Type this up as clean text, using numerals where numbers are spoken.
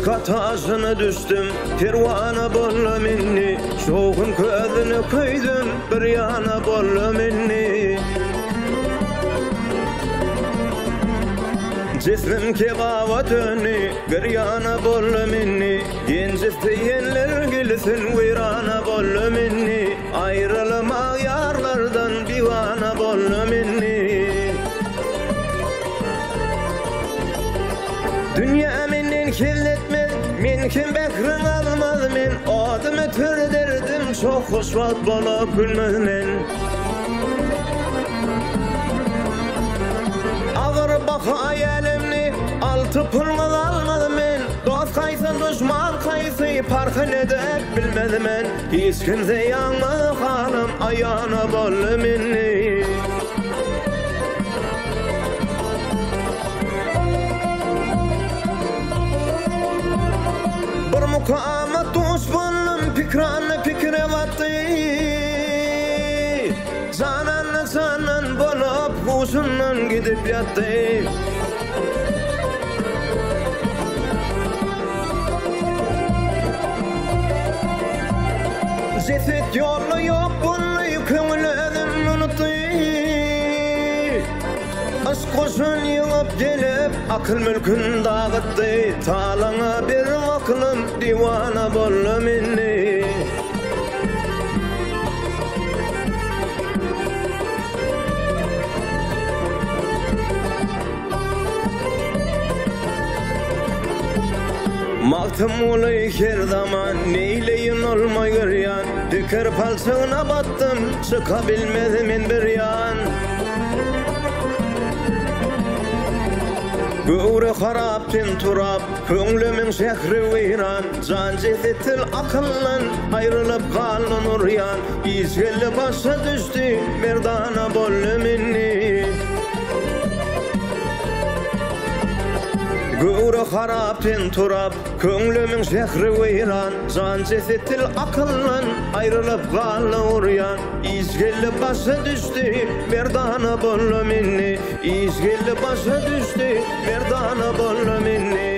katasına düştüm, pervana bolla minni. Şoğun közünü köydüm, bir yana bolla minni. Cismim kebaba dönü, bir yana bolla minni. Gencisteyenler gilsin, virana bolla minni. Ayrılma yarlardan divana bolla minni. Dünya menden kirletmez, men kim bekrin almaz men. Adımı türderdim, çok hoşvat bolup gülmez men. Ağır baka hayalimni, altı pulmaz almaz men. Dost kaysa düşman kaysa, parkı ne de bilmez men. Hiç kimse yanma hanım, ayağına bollu minni. Mukamat dost buldum, fikranı fikre vattı. Canan bolup, huşundan gidip yattı. Ceset yolu yok, bunu köngülüm unuttu. Aşk koşun yılıp gelip, akıl mülkün dağıttı. Talana bir aklım, divana bollu minni. Maktım olay her zaman, neyleyin olmayır yan. Dükür palçığına battım, çıkabilmedim bir yan. Göğrü haraptin turap, köngülümün şehri viran. Can cesetil akıllan, ayrılıp kalın uryan. İzgeli başa düştü, merdana bollu minni. Göğrü haraptin turap, köngülümün şehri viran. Can cesetil akıllan, ayrılıp kalın uryan. İzgeli başa düştü, merdana bollu minni. İzgeli başa düştü, merdana bollu minni.